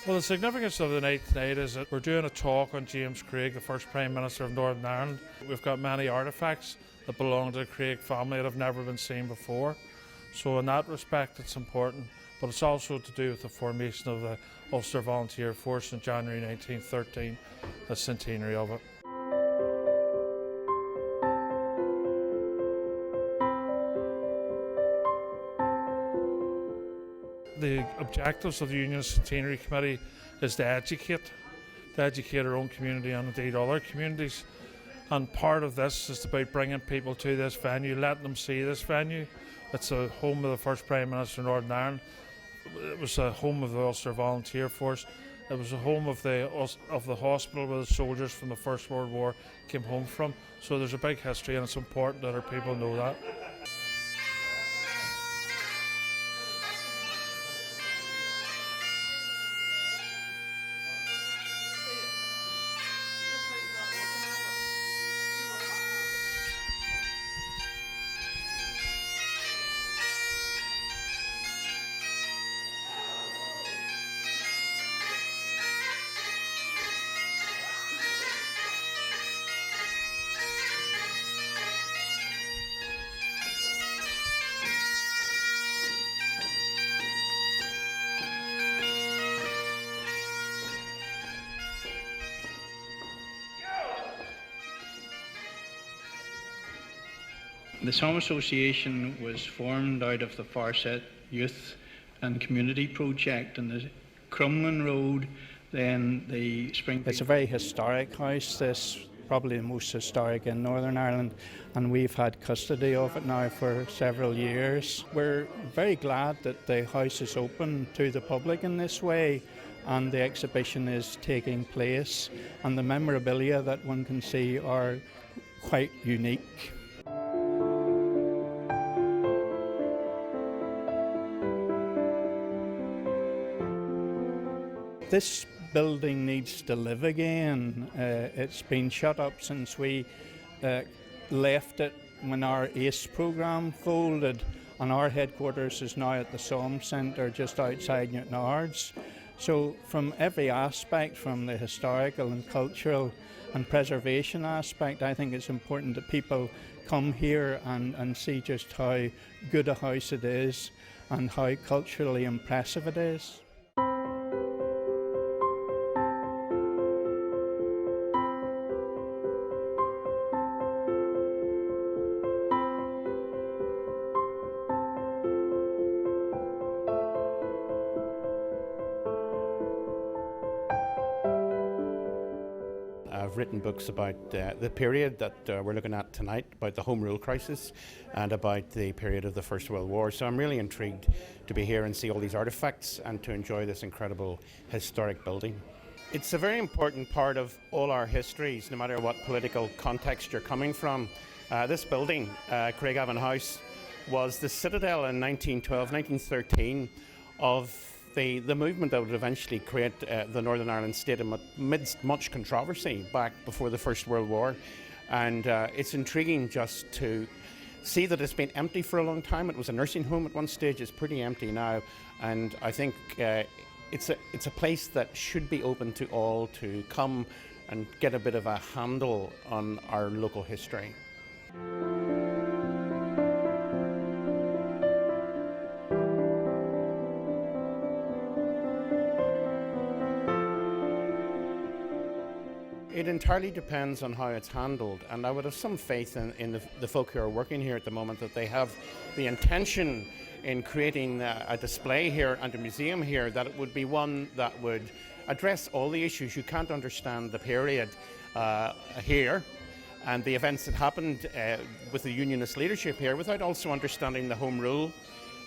Well, the significance of the night tonight is that we're doing a talk on James Craig, the first Prime Minister of Northern Ireland. We've got many artefacts that belong to the Craig family that have never been seen before. So in that respect it's important, but it's also to do with the formation of the Ulster Volunteer Force in January 1913, the centenary of it. The objectives of the Union Centenary Committee is to educate our own community and indeed other communities. And part of this is about bringing people to this venue, letting them see this venue. It's a home of the first Prime Minister of Northern Ireland. It was a home of the Ulster Volunteer Force. It was a home of the hospital where the soldiers from the First World War came home from. So there's a big history, and it's important that our people know that. The Somme Association was formed out of the Farset Youth and Community Project, and the Crumlin Road, then the Springfield. It's a very historic house, this probably the most historic in Northern Ireland, and we've had custody of it now for several years. We're very glad that the house is open to the public in this way, and the exhibition is taking place, and the memorabilia that one can see are quite unique. This building needs to live again. It's been shut up since we left it when our ACE programme folded, and our headquarters is now at the Somme Centre just outside Newtownards. So from every aspect, from the historical and cultural and preservation aspect, I think it's important that people come here and see just how good a house it is and how culturally impressive it is. I've written books about the period that we're looking at tonight, about the Home Rule crisis and about the period of the First World War. So I'm really intrigued to be here and see all these artefacts and to enjoy this incredible historic building. It's a very important part of all our histories, no matter what political context you're coming from. This building, Craigavon House, was the citadel in 1912, 1913 of the movement that would eventually create the Northern Ireland state amidst much controversy back before the First World War. And it's intriguing just to see that it's been empty for a long time. It was a nursing home at one stage, it's pretty empty now. And I think it's a place that should be open to all to come and get a bit of a handle on our local history. It entirely depends on how it's handled, and I would have some faith in the folk who are working here at the moment that they have the intention in creating a display here and a museum here, that it would be one that would address all the issues. You can't understand the period here and the events that happened with the Unionist leadership here without also understanding the Home Rule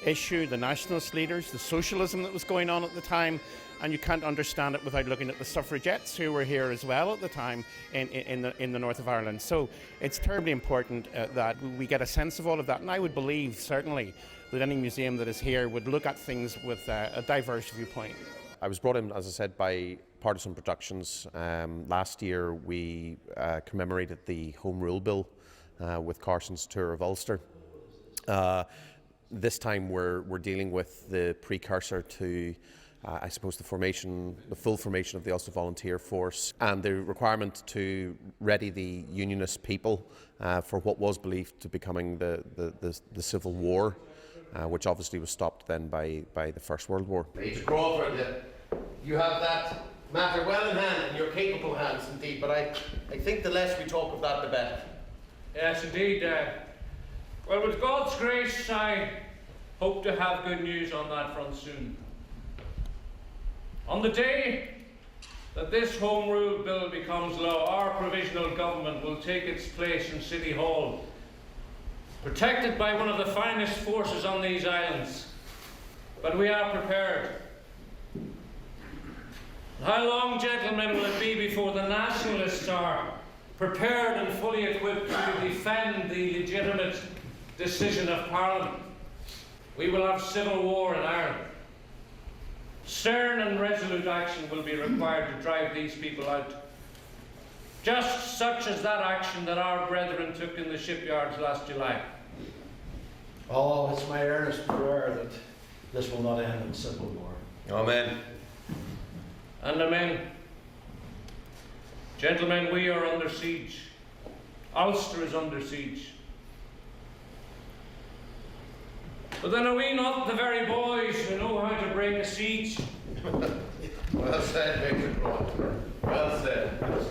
issue, the nationalist leaders, the socialism that was going on at the time, and you can't understand it without looking at the suffragettes who were here as well at the time in the north of Ireland. So it's terribly important that we get a sense of all of that, and I would believe certainly that any museum that is here would look at things with a diverse viewpoint. I was brought in, as I said, by Partisan Productions. Last year we commemorated the Home Rule Bill with Carson's tour of Ulster. This time we're dealing with the precursor to I suppose the full formation of the Ulster Volunteer Force, and the requirement to ready the Unionist people for what was believed to becoming the Civil War, which obviously was stopped then by the First World War. Major Crawford, you have that matter well in hand, and your capable hands indeed, but I think the less we talk of that, the better. Yes, indeed. Well, with God's grace, I hope to have good news on that front soon. On the day that this Home Rule Bill becomes law, our provisional government will take its place in City Hall, protected by one of the finest forces on these islands. But we are prepared. How long, gentlemen, will it be before the nationalists are prepared and fully equipped to defend the legitimate decision of Parliament? We will have civil war in Ireland. Stern and resolute action will be required to drive these people out. Just such as that action that our brethren took in the shipyards last July. Oh, it's my earnest prayer that this will not end in civil war. Amen. And amen. Gentlemen, we are under siege. Ulster is under siege. But then are we not the very boys who know how to break a siege? Well said, Major Crawford. Well said.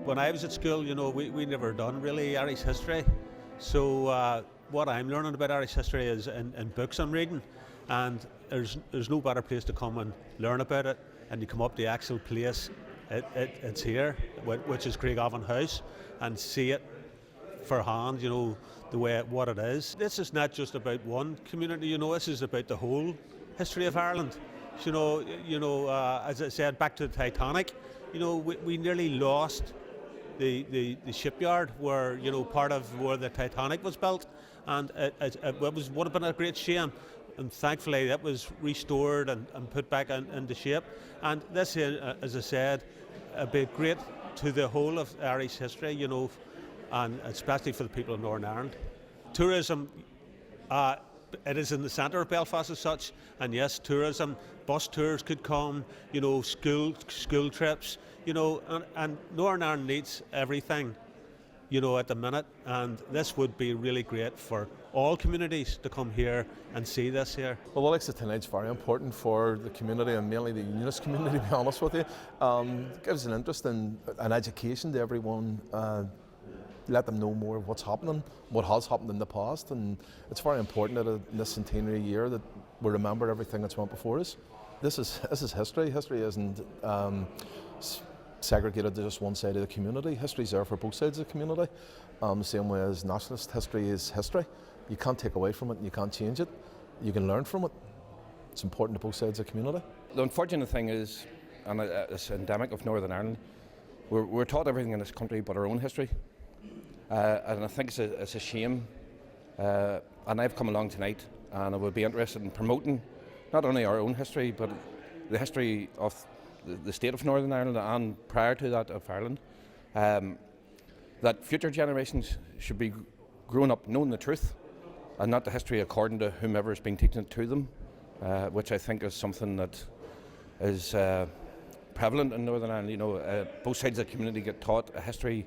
When I was at school, we never done really Irish history. So what I'm learning about Irish history is in books I'm reading, and there's no better place to come and learn about it. And you come up to the actual place, it's here, which is Craigavon House, and see it for hand, the way what it is. This is not just about one community, this is about the whole history of Ireland. As I said, back to the Titanic, we nearly lost the shipyard where part of where the Titanic was built, and it would have been a great shame, and thankfully it was restored and put back into shape. And this, as I said, would be great to the whole of Irish history, and especially for the people of Northern Ireland. Tourism, it is in the centre of Belfast as such, and yes, tourism, bus tours could come, school trips, and Northern Ireland needs everything, at the minute, and this would be really great for all communities to come here and see this here. Well, Alexa, tonight's very important for the community, and mainly the Unionist community, to be honest with you. It gives an interest in an education to everyone, let them know more of what's happening, what has happened in the past, and it's very important that in this centenary year that we remember everything that's went before us. This is history. History isn't segregated to just one side of the community. History's there for both sides of the community. The same way as nationalist history is history. You can't take away from it, you can't change it. You can learn from it. It's important to both sides of the community. The unfortunate thing is, and it's endemic of Northern Ireland, we're taught everything in this country but our own history. And I think it's a shame. And I've come along tonight, and I would be interested in promoting not only our own history, but the history of the state of Northern Ireland and prior to that of Ireland. That future generations should be growing up knowing the truth and not the history according to whomever is being teaching it to them, which I think is something that is prevalent in Northern Ireland. Both sides of the community get taught a history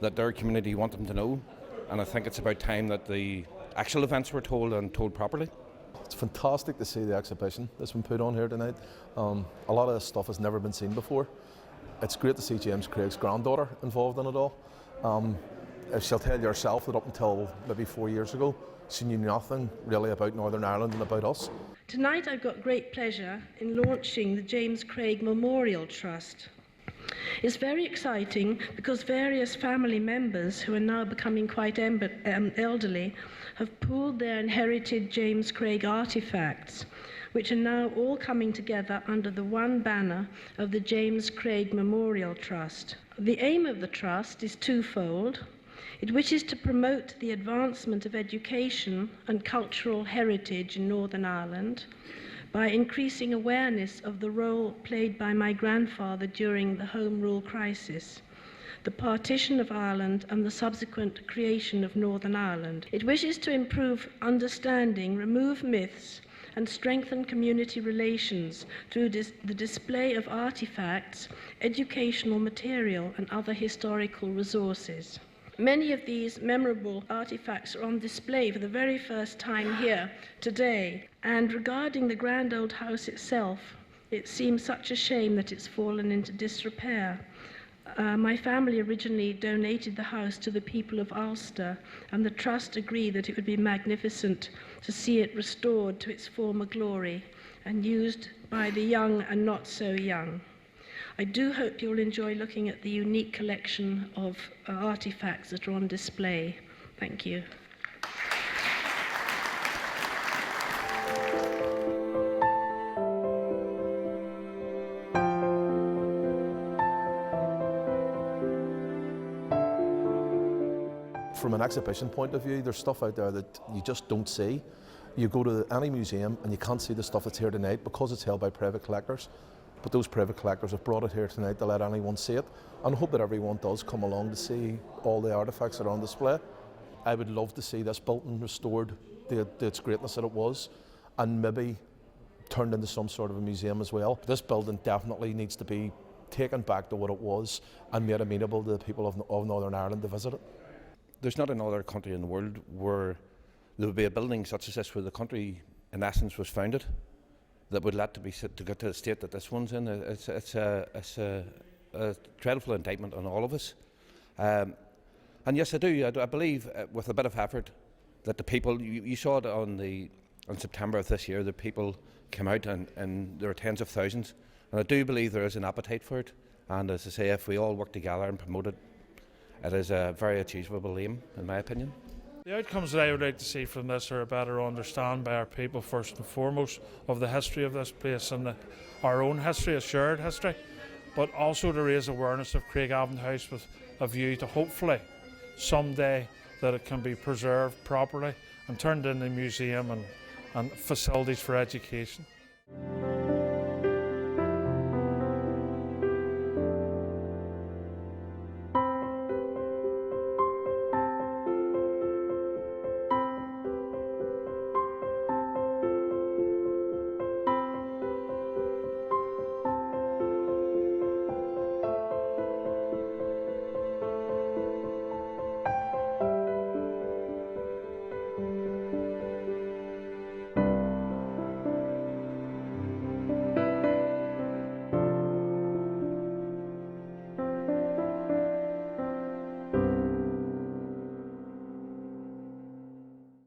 that their community want them to know, and I think it's about time that the actual events were told and told properly. It's fantastic to see the exhibition that's been put on here tonight. A lot of this stuff has never been seen before. It's great to see James Craig's granddaughter involved in it all. She'll tell you herself that up until maybe 4 years ago, she knew nothing really about Northern Ireland and about us. Tonight I've got great pleasure in launching the James Craig Memorial Trust. It's very exciting because various family members who are now becoming quite elderly have pooled their inherited James Craig artefacts which are now all coming together under the one banner of the James Craig Memorial Trust. The aim of the Trust is twofold. It wishes to promote the advancement of education and cultural heritage in Northern Ireland by increasing awareness of the role played by my grandfather during the Home Rule crisis, the partition of Ireland and the subsequent creation of Northern Ireland. It wishes to improve understanding, remove myths, and strengthen community relations through the display of artifacts, educational material, and other historical resources. Many of these memorable artifacts are on display for the very first time here today. And regarding the grand old house itself, it seems such a shame that it's fallen into disrepair. My family originally donated the house to the people of Ulster, and the Trust agreed that it would be magnificent to see it restored to its former glory and used by the young and not so young. I do hope you'll enjoy looking at the unique collection of artifacts that are on display. Thank you. From an exhibition point of view, there's stuff out there that you just don't see. You go to any museum and you can't see the stuff that's here tonight because it's held by private collectors. But those private collectors have brought it here tonight to let anyone see it, and I hope that everyone does come along to see all the artefacts that are on display. I would love to see this building restored to its greatness that it was, and maybe turned into some sort of a museum as well. This building definitely needs to be taken back to what it was and made amenable to the people of Northern Ireland to visit it. There's not another country in the world where there would be a building such as this, where the country in essence was founded, that would let to get to the state that this one's in. It's a dreadful indictment on all of us. And yes, I believe with a bit of effort that the people, you saw it on September of this year, the people came out and there were tens of thousands. And I do believe there is an appetite for it. And as I say, if we all work together and promote it, it is a very achievable aim, in my opinion. The outcomes that I would like to see from this are a better understanding by our people, first and foremost, of the history of this place and our own history, a shared history, but also to raise awareness of Craigavon House with a view to hopefully someday that it can be preserved properly and turned into a museum and facilities for education.